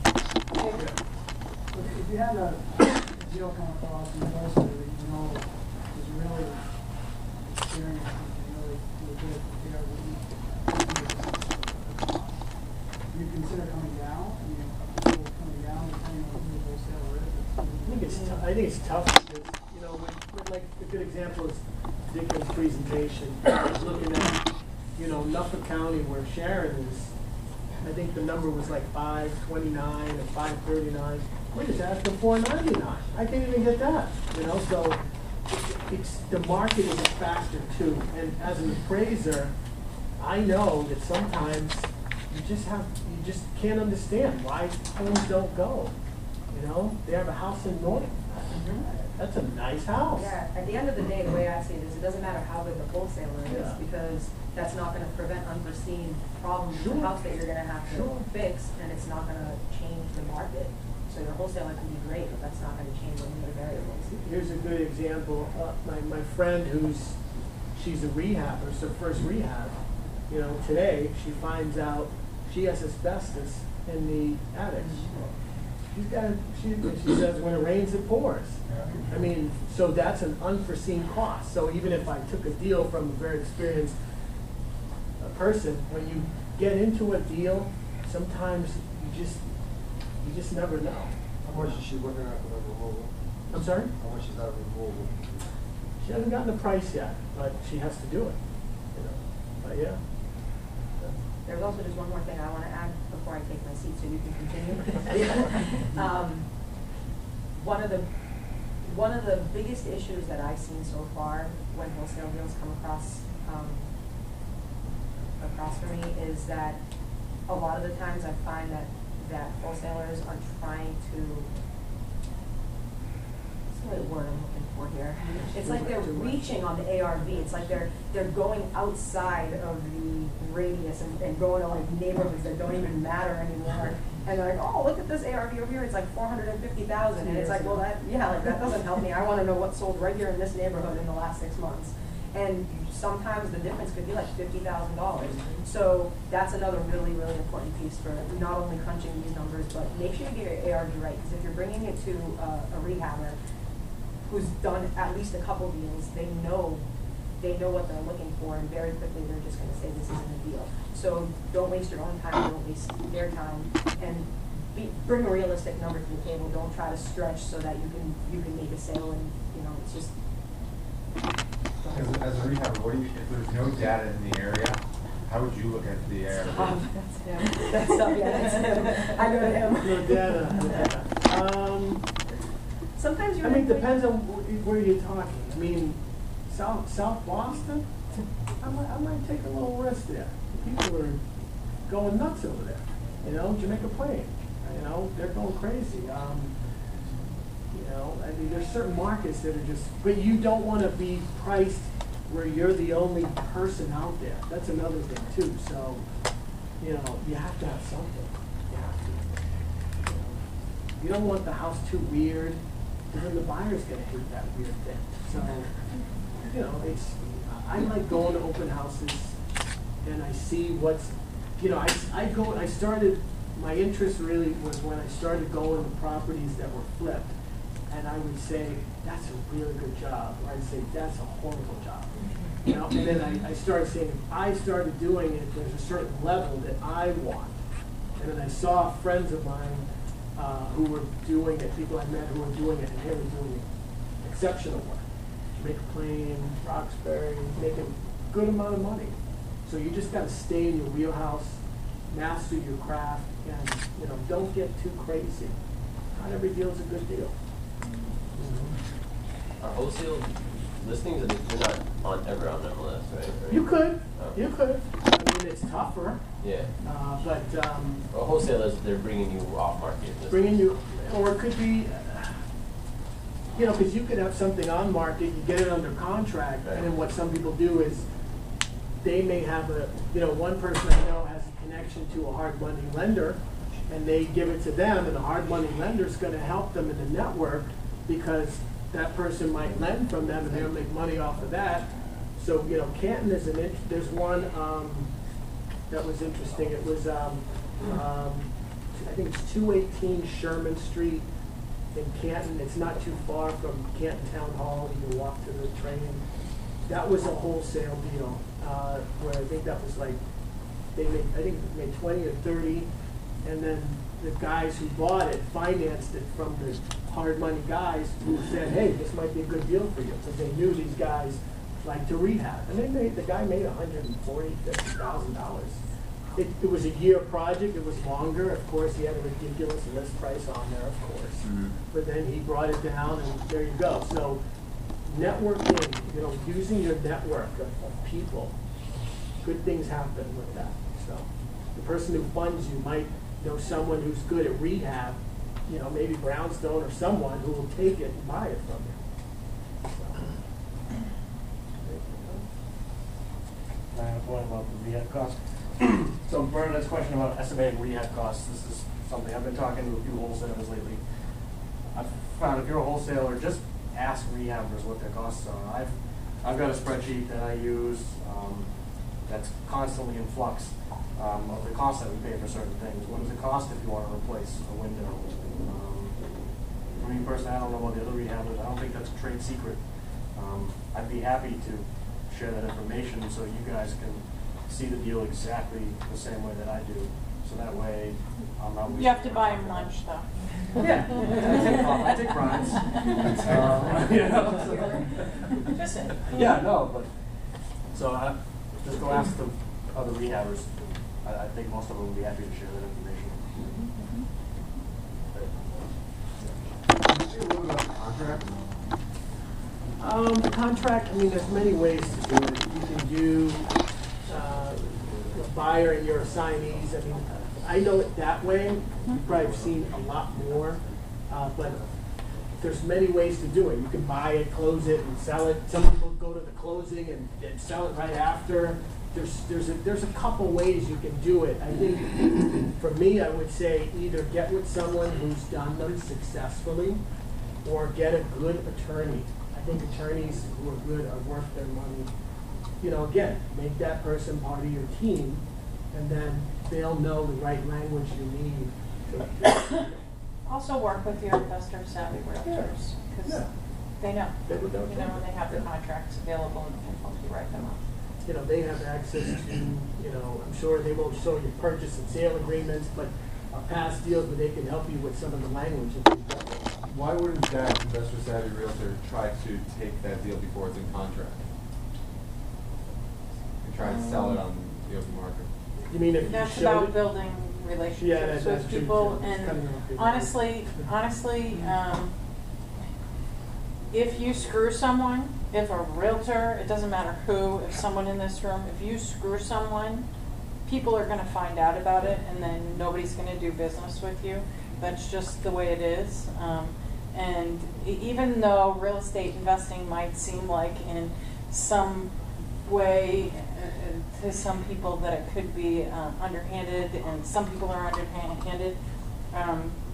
If you had a deal come across in Boston that you know is really experienced and really good, you consider coming down? I mean, coming down depending on who the wholesaler is? I think it's tough because, you know, like, a good example is Dick's presentation. I was looking at, you know, Norfolk County where Sharon is, I think the number was like 529 or 539. We're just asking 499. I can't even get that, you know, so it's, the market is a factor too. And as an appraiser, I know that sometimes you just can't understand why homes don't go. You know, they have a house in Norton. That's a nice house. Yeah, at the end of the day, the way I see it is, it doesn't matter how good the wholesaler is, Yeah. because that's not gonna prevent unforeseen problems with the Sure. house that you're gonna have to Sure. fix, and it's not gonna change the market. So your wholesaler can be great, but that's not gonna change any other variables. Here's a good example. My friend she's a rehabber, it's her first rehab. You know, today she finds out she has asbestos in the attic. She says when it rains, it pours. I mean, so that's an unforeseen cost. So even if I took a deal from a very experienced person, when you get into a deal, sometimes you just never know. How much is she looking at for the removal? I'm sorry? How much is that removal? She hasn't gotten the price yet, but she has to do it. You know, but yeah. There's also just one more thing I wanna add before I take my seat, so you can continue. One of the biggest issues that I've seen so far when wholesale deals come across for me is that a lot of the times I find that wholesalers are trying to, what's the right word I'm looking for here? It's like they're reaching on the ARV. It's like they're going outside of the radius and going to like neighborhoods that don't even matter anymore. And they're like, oh, look at this ARV over here. It's like 450,000. And it's like, well, that doesn't help me. I want to know what sold right here in this neighborhood in the last 6 months. And sometimes the difference could be like $50,000. So that's another really, really important piece for not only crunching these numbers, but make sure you get your ARV right. Because if you're bringing it to a rehabber who's done at least a couple deals, they know what they're looking for, and very quickly they're just going to say this isn't a deal. So don't waste your own time, don't waste their time, and bring a realistic number to the table. Don't try to stretch so that you can make a sale, and you know it's just. As a rehabber, what do you, if there's no data in the area, how would you look at the area? That's him. That's him. I go to him. No data. Sometimes you. I mean, depends on where you're talking. I mean, South Boston, I might take a little risk there. People are going nuts over there. You know, Jamaica Plain. You know, they're going crazy. You know, I mean, there's certain markets that are just, but you don't want to be priced where you're the only person out there. That's another thing too. So, you know, you have to have something. You have to. You don't want the house too weird, because then the buyer's gonna hate that weird thing. So, you know, I like going to open houses and I see what's, you know, I started, my interest really was when I started going to properties that were flipped. And I would say, that's a really good job. Or I'd say, that's a horrible job. You know, and then I started saying, if I started doing it, there's a certain level that I want. And then I saw friends of mine who were doing it, people I met who were doing it, and they were doing exceptional work. Jamaica Plain, Roxbury, making a good amount of money. So you just got to stay in your wheelhouse, master your craft, and you know, don't get too crazy. Not every deal is a good deal. Are wholesale listings, they're not ever on MLS, right? You could, Oh. you could. I mean, mean, it's tougher, Yeah. but, Well, wholesalers, they're bringing you off market. bringing you, or it could be, you know, because you could have something on market, you get it under contract, and then what some people do is, they may have a, you know, one person I know has a connection to a hard money lender, and they give it to them, and the hard money lender's gonna help them in the network, because that person might lend from them, and they'll make money off of that. So, you know, Canton is there's one, that was interesting, it was, I think it's 218 Sherman Street in Canton, it's not too far from Canton Town Hall, you can walk to the train. That was a wholesale deal, where I think that was like, they made 20 or 30, and then the guys who bought it financed it from the hard money guys who said, hey, this might be a good deal for you, because they knew these guys like to rehab, and the guy made $150,000. It was a year project, it was longer, of course, he had a ridiculous list price on there, of course. Mm-hmm. But then he brought it down, and there you go. So networking, you know, using your network of people, good things happen with that. So the person who funds you might know someone who's good at rehab, you know, maybe Brownstone or someone who will take it and buy it from you. I have a point about the rehab costs. So Bernadette's question about estimating rehab costs, this is something I've been talking to a few wholesalers lately. I've found if you're a wholesaler, just ask rehabbers what their costs are. I've got a spreadsheet that I use that's constantly in flux of the cost that we pay for certain things. What does it cost if you want to replace a window? For me personally, I don't know about the other rehabbers. I don't think that's a trade secret. I'd be happy to share that information so you guys can see the deal exactly the same way that I do. So that way, I'm not. You have to buy him lunch, though. Yeah, I take bribes. You know, Just saying. yeah, no, but so just go ask the other rehabbers. I think most of them would be happy to share that information. Say a little bit about the contract. Contract, I mean, there's many ways to do it. You can do the buyer and your assignees. I mean, I know it that way. You've probably seen a lot more, but there's many ways to do it. You can buy it, close it, and sell it. Some people go to the closing and sell it right after. There's a couple ways you can do it. I think for me, I would say either get with someone who's done them successfully, or get a good attorney. I think attorneys who are good are worth their money. You know, again, make that person part of your team, and then they'll know the right language you need. Also work with your investor savvy realtors, because Yeah. they know. They would know. You know, when they have the contracts available and can help you write them up. You know, they have access to, you know, I'm sure they won't show you purchase and sale agreements, but past deals where they can help you with some of the language if you've done it. Why wouldn't that investor savvy realtor try to take that deal before it's in contract? And try to sell it on the open market? You mean if you That's showed about it? building Yeah, relationships that's with true, people, too. It's cutting off and people. honestly, if you screw someone, if a realtor, it doesn't matter who, if someone in this room, if you screw someone, people are gonna find out about it, and then nobody's gonna do business with you. That's just the way it is. And even though real estate investing might seem like in some way to some people that it could be underhanded, and some people are underhanded,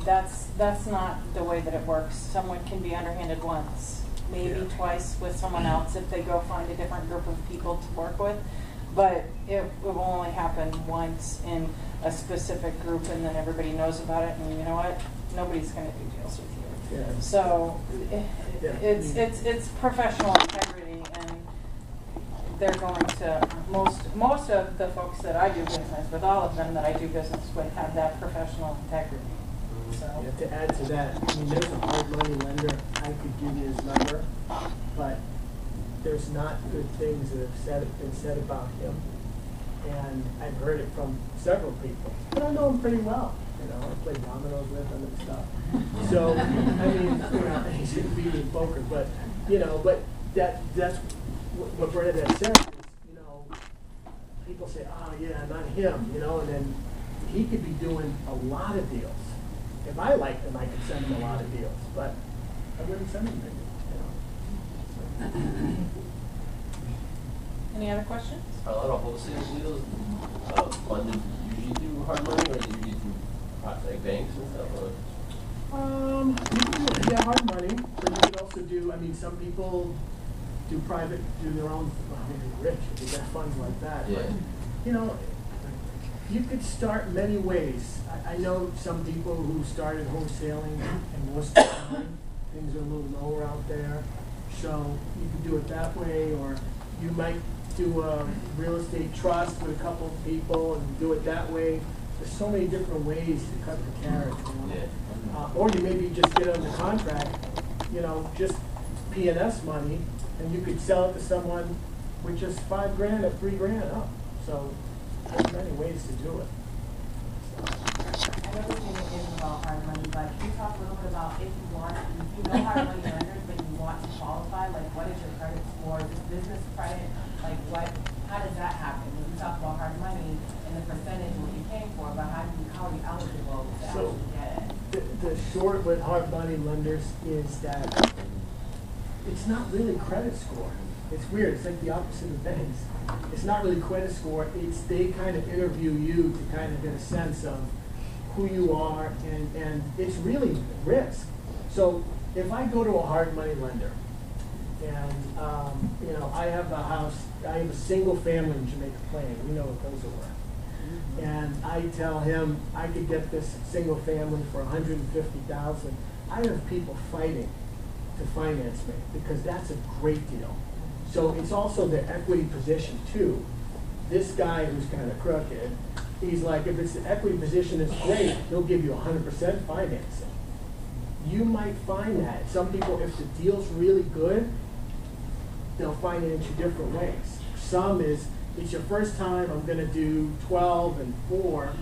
that's not the way that it works. Someone can be underhanded once, maybe twice with someone else if they go find a different group of people to work with, but it will only happen once in a specific group, and then everybody knows about it, and you know what? Nobody's going to do deals with you. Yeah. So it's professional integrity, and they're going to, most of the folks that I do business with, all of them that I do business with, have that professional integrity. So. Yeah, to add to that, I mean, there's a hard money lender, I could give you his number, but there's not good things that have been said about him. And I've heard it from several people, but I know him pretty well. You know, I play dominoes with him and stuff. So, I mean, you know, he shouldn't beat me in poker, but, you know, but that's what Bernadette said is, you know, people say, oh, yeah, not him, you know, and then he could be doing a lot of deals. If I liked him, I could send him a lot of deals, but I wouldn't send him any, you know. Any other questions? Are a lot of wholesale deals funded usually through hard money, or is it usually through like banks and stuff? Or? You can do, yeah, hard money, but you could also do, I mean, some people do private, do their own, well, I mean, they're rich, they got funds like that. Yeah. But, you know, you could start many ways. I know some people who started wholesaling in Worcester County, things are a little lower out there. So you could do it that way, or you might do a real estate trust with a couple of people and do it that way. There's so many different ways to cut the carrot, you know? Yeah. Or you maybe just get on the contract, you know, just P&S money, and you could sell it to someone with just $5 grand or $3 grand up. So there's many ways to do it. I know what you is about hard money, but can you talk a little bit about if you want, if you know hard money lenders, but you want to qualify, like what is your credit score, is this business credit, like what, how does that happen? When you talk about hard money and the percentage what you're paying for, but how are you eligible to actually get it? The short with hard money lenders is that it's not really credit score. It's weird. It's like the opposite of banks. It's not really credit score. It's they kind of interview you to kind of get a sense of who you are, and it's really risk. So if I go to a hard money lender, and you know, I have a house, I have a single family in Jamaica Plain. We know what those are worth. And I tell him I could get this single family for $150,000. I have people fighting to finance me because that's a great deal. So it's also the equity position too. This guy who's kind of crooked, he's like, if it's the equity position is great, he'll give you 100% financing. You might find that some people, if the deal's really good, they'll finance you different ways. Some is, it's your first time, I'm gonna do 12 and 4,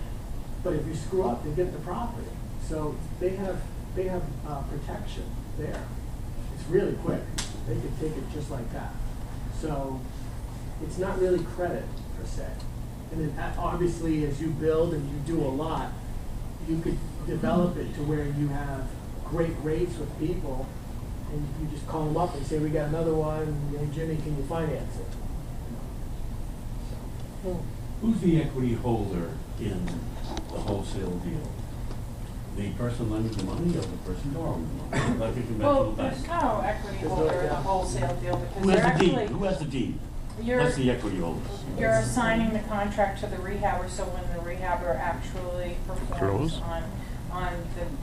but if you screw up, they get the property. So they have protection there. It's really quick. They could take it just like that. So it's not really credit per se. And then obviously as you build and you do a lot, you could develop it to where you have great rates with people, and you just call them up and say, we got another one, hey Jimmy, can you finance it? Who's the equity holder in the wholesale deal? The person lending the money or the person borrowing the money? Like a Well, conventional bank? there's no equity holder in a wholesale deal because Who they're has the deed? actually, Who has the deed? you're, That's the equity holder. you're assigning the contract to the rehabber, so when the rehabber actually performs Grows? on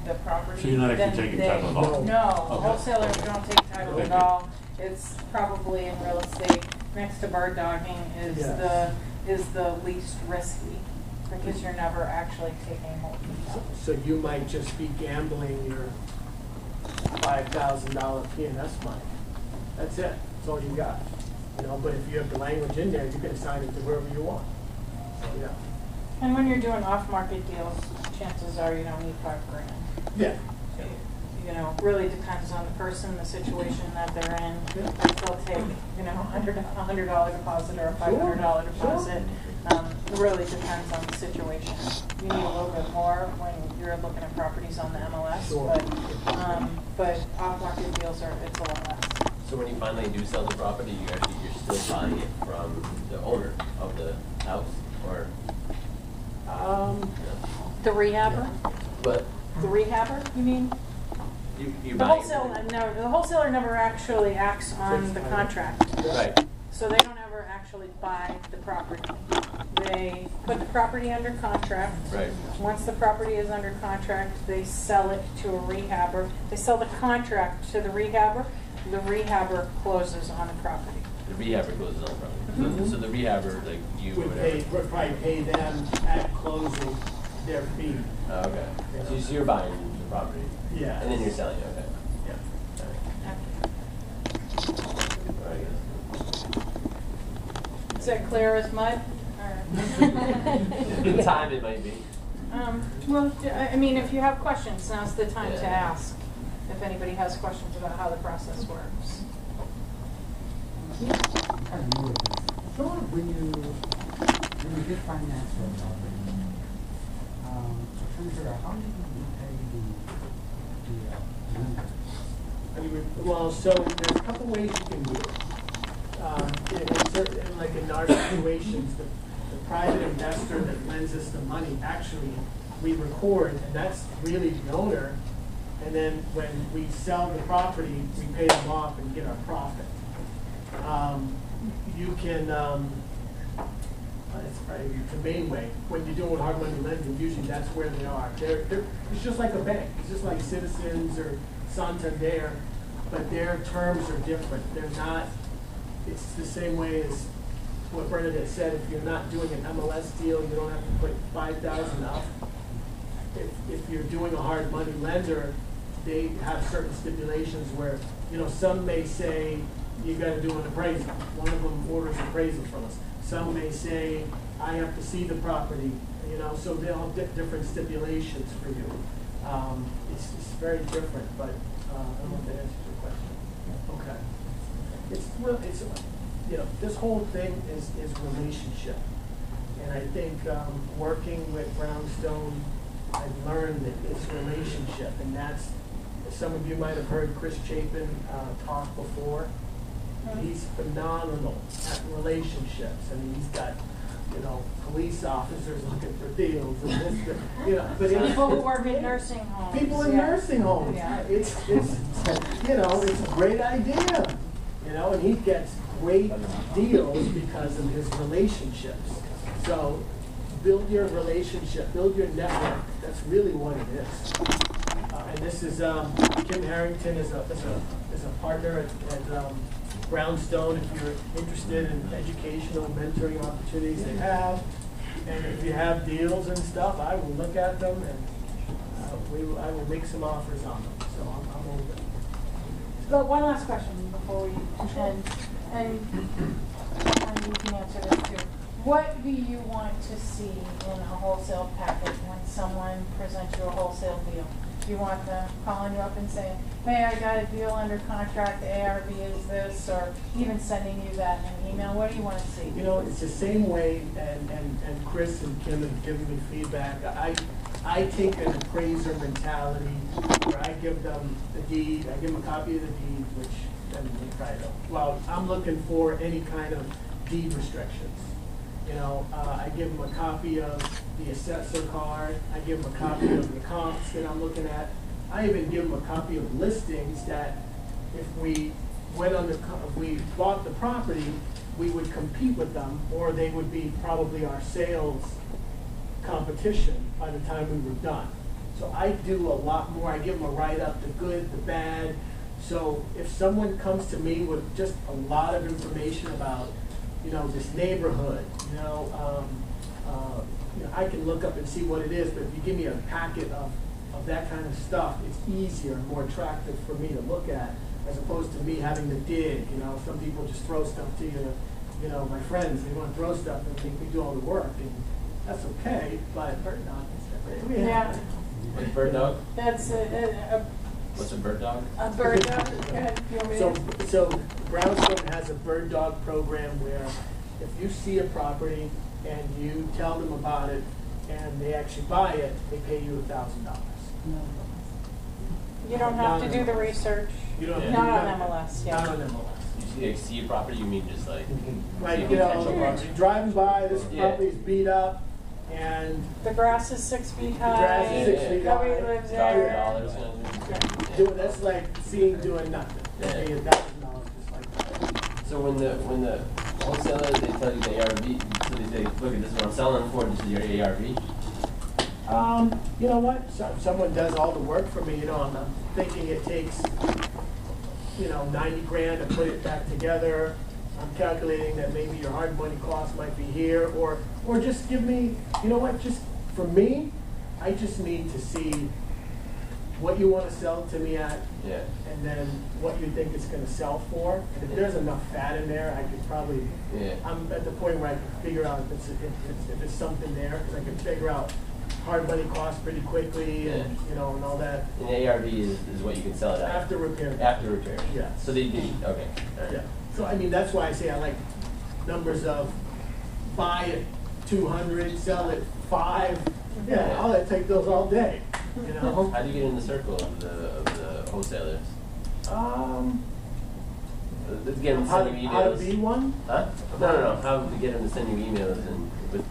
the property. So you're not actually then taking they- title at all? No, Okay. wholesalers don't take title Thank at you. all. It's probably in real estate, next to bird dogging is Yes. the least risky, because you're never actually taking hold of it. So you might just be gambling your $5,000 P&S money. That's it. That's all you got. You know, but if you have the language in there, you can assign it to wherever you want. So, yeah. And when you're doing off-market deals, chances are you don't need $5 grand. Yeah. You know, really depends on the person, the situation that they're in. Yeah. If they'll take, you know, $100 deposit or a $500 deposit. It really depends on the situation. You need a little bit more when you're looking at properties on the MLS, Sure. but off-market deals it's a lot less. So when you finally do sell the property, you're still buying it from the owner of the house, or? The rehabber? But The rehabber, you mean? you The buy it. the wholesaler never actually acts on the contract. Right. So they don't ever actually buy the property. They put the property under contract. Right. Once the property is under contract, they sell it to a rehabber. They sell the contract to the rehabber. The rehabber closes on the property. The rehabber goes on property. So the rehabber, like you or Would whatever. would probably pay them at closing their fee. Oh, okay. So you're buying the property. Yeah. And then you're selling it. Okay. Yeah. Alright. Is that clear as mud? The time it might be. Well, I mean, if you have questions, now's the time to Yeah. ask. If anybody has questions about how the process works. So when you did finance for a property. I'm trying to figure out, how did you pay the lender? Well, so there's a couple ways you can do it. Like in our situations, the private investor that lends us the money, actually, we record, and that's really the owner. And then when we sell the property, we pay them off and get our profit. You can, it's probably the main way. When you're doing hard money lending, usually that's where they are. It's just like a bank. It's just like Citizens or Santander, but their terms are different. They're not, it's the same way as what Bernadette said. If you're not doing an MLS deal, you don't have to put 5,000 up. If you're doing a hard money lender, they have certain stipulations where, you know, some may say you got to do an appraisal. One of them orders appraisal from us. Some may say I have to see the property. You know, so they'll have different stipulations for you. It's very different, but I don't know if that answers your question. Okay. It's you know, this whole thing is relationship, and I think working with Brownstone, I've learned that it's relationship, and that's, some of you might have heard Chris Chapin talk before. He's phenomenal at relationships. I mean, he's got, you know, police officers looking for deals and this, you know, but people who work in nursing homes. People in nursing homes. Yeah. It's you know, it's a great idea. You know, and he gets great deals because of his relationships. So build your relationship, build your network. That's really what it is. And this is Kim Harrington is a partner at Brownstone. If you're interested in educational mentoring opportunities they have, and if you have deals and stuff, I will look at them and I will make some offers on them. So I'm open. But one last question before we end, and you can answer this too. What do you want to see in a wholesale package when someone presents you a wholesale deal? Do you want them calling you up and saying, hey, I got a deal under contract, the ARV is this, or even sending you that in an email? What do you want to see? You know, it's the same way, and Chris and Kim have given me feedback. I take an appraiser mentality where I give them the deed, I give them a copy of the deed, which then they probably don't. Well, I'm looking for any kind of deed restrictions. You know, I give them a copy of the assessor card. I give them a copy of the comps that I'm looking at. I even give them a copy of listings that if we went on if we bought the property, we would compete with them, or they would be probably our sales competition by the time we were done. So I do a lot more. I give them a write-up, the good, the bad. So if someone comes to me with just a lot of information about, you know, this neighborhood, you know, I can look up and see what it is, but if you give me a packet of that kind of stuff, it's easier and more attractive for me to look at, as opposed to me having to dig. You know, some people just throw stuff to you. You know, my friends, they want to throw stuff and make me do all the work, and that's okay, but bird dog is different. Yeah. What's bird dog? That's What's a bird dog? a bird dog. Go ahead. You want me to- So Brownstone has a bird dog program where if you see a property and you tell them about it and they actually buy it, they pay you $1,000. You don't have to do the research. You don't have to Not do on that. MLS, yeah. Not on MLS. You see a property, you mean just like Like, see a you potential know, property? you're driving by, this Yeah. property's beat up, and The grass is 6 feet high. grass is 6 feet Nobody high. lives there. $1,000. that's like seeing doing nothing. They pay $1,000 just like that. So when the wholesalers, they tell you the ARV, so they say, look, this is what I'm selling for, this is your ARV. You know what? So if someone does all the work for me, you know, I'm thinking it takes, you know, 90 grand to put it back together. I'm calculating that maybe your hard money cost might be here, or just give me, you know what, just for me, I just need to see what you want to sell to me at, Yeah. and then what you think it's going to sell for. And if there's enough fat in there, I could probably, Yeah. I'm at the point where I can figure out if it's something there, because I can figure out hard money costs pretty quickly, and, you know, and all that. And the ARV is what you can sell it at. After repair. After repair. Yeah. So they do, okay. Yeah. So, I mean, that's why I say I like numbers of buy it 200, sell it 5. Yeah, I'll take those all day, you know? How do you get in the circle of the wholesalers? Get them to How send you to emails. be one? Huh? No. How to get them to send you emails and with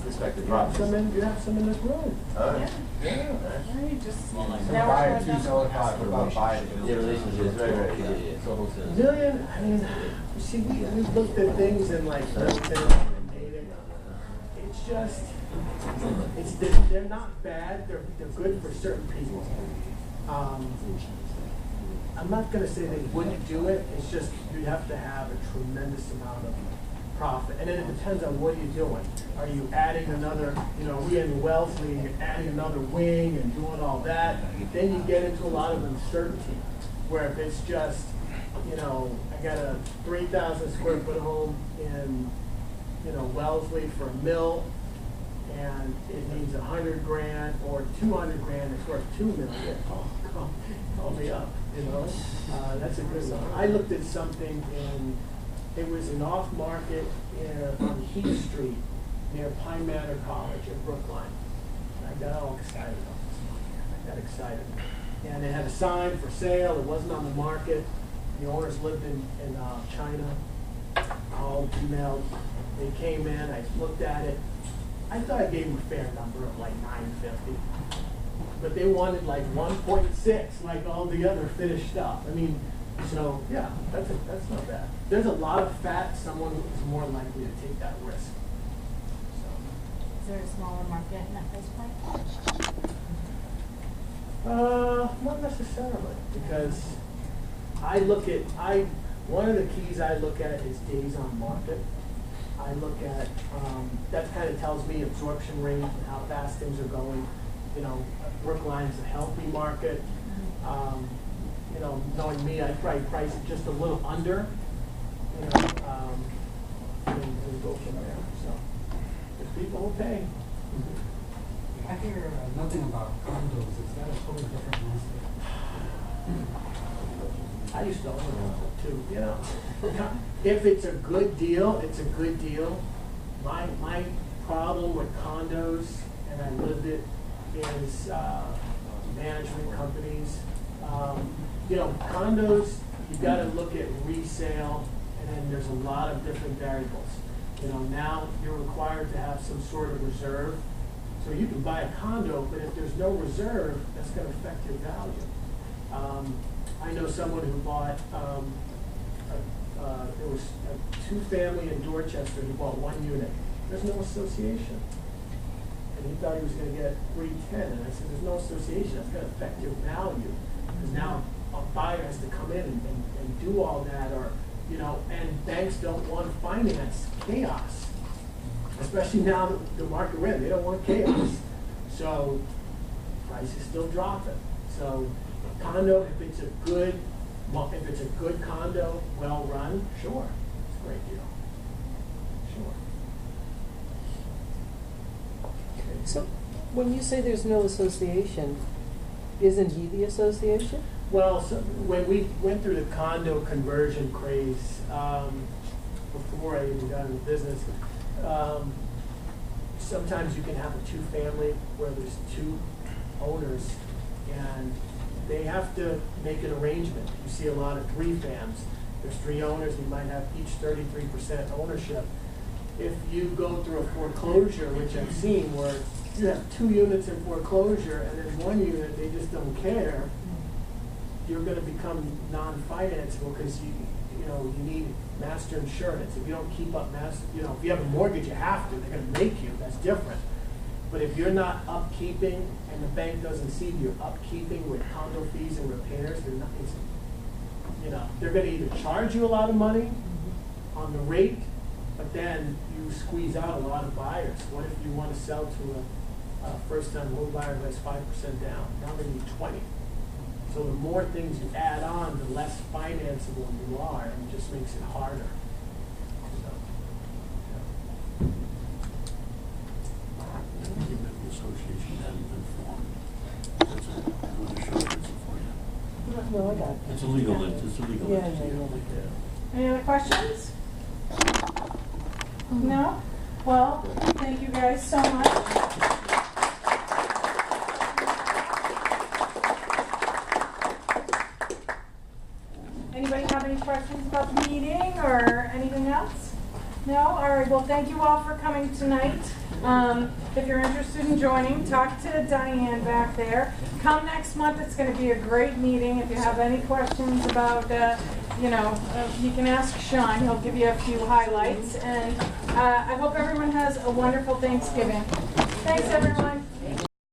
respective You have properties. you have some in this room. Alright. Yeah. Right, just So now buy we're it, two, trying sell it, five, what about buy it? Yeah, relationships, right, yeah. So wholesalers. Million, I mean, you see, we've looked at things in like Milton and dating. It's just, they're not bad, they're good for certain people. I'm not gonna say they wouldn't do it, it's just you have to have a tremendous amount of profit. And then it depends on what you're doing. Are you adding another, we in Wellesley, you're adding another wing and doing all that, then you get into a lot of uncertainty. Where if it's just, I got a 3,000 square foot home in, Wellesley for a mill, and it needs $100,000 or $200,000, it's worth $2 million. Call me up, that's a good one. I looked at something it was an off market on Heath Street near Pine Manor College in Brookline. And I got all excited about this one. I got excited. And they had a sign for sale, it wasn't on the market. The owners lived in China. Called, emailed, they came in, I looked at it. I thought I gave them a fair number of like $950. But they wanted like 1.6, like all the other finished stuff. I mean, so yeah, that's not bad. There's a lot of fat, someone is more likely to take that risk. Is there a smaller market in that price point? Not necessarily, because one of the keys I look at is days on market. I look at, that kind of tells me absorption rate and how fast things are going. Brookline's a healthy market. Knowing me, I'd probably price it just a little under, and go from there. So, if people will pay. I hear nothing about condos. Is that a totally different market? I used to own one too, If it's a good deal, it's a good deal. My problem with condos, and I lived it, is management companies. Condos, you've got to look at resale, and then there's a lot of different variables. Now you're required to have some sort of reserve. So you can buy a condo, but if there's no reserve, that's going to affect your value. I know someone who bought, there was a 2-family in Dorchester, he bought 1 unit. There's no association. And he thought he was going to get 310, and I said, there's no association, that's going to affect your value. Because now a buyer has to come in and do all that, or, and banks don't want to finance chaos. Especially now that the market we're in, they don't want chaos. So price is still dropping. So condo, if it's a good condo, well run, sure, it's a great deal. Sure. So, when you say there's no association, isn't he the association? Well, so when we went through the condo conversion craze, before I even got into business, sometimes you can have a 2-family where there's 2 owners, and they have to make an arrangement. You see a lot of 3-fams. There's 3 owners, and you might have each 33% ownership. If you go through a foreclosure, which I've seen, where you have 2 units in foreclosure, and then 1 unit, they just don't care, you're going to become non-financeable because you need master insurance. If you don't keep up if you have a mortgage, you have to. They're going to make you. That's different. But if you're not upkeeping, and the bank doesn't see you're upkeeping with condo fees and repairs, they're not. They're going to either charge you a lot of money on the rate, but then you squeeze out a lot of buyers. What if you want to sell to a first-time home buyer who has 5% down? Now they need 20. So the more things you add on, the less financeable you are, and it just makes it harder. Even if the association hadn't been formed, that's a short answer for you. No, I got it. It's a legal entity. Yeah. Any other questions? No? Well, thank you guys so much. Anybody have any questions about the meeting or anything else? No? All right, well, thank you all for coming tonight. If you're interested in joining, talk to Diane back there. Come next month, it's gonna be a great meeting. If you have any questions about, you can ask Sean, he'll give you a few highlights. And I hope everyone has a wonderful Thanksgiving. Thanks, everyone.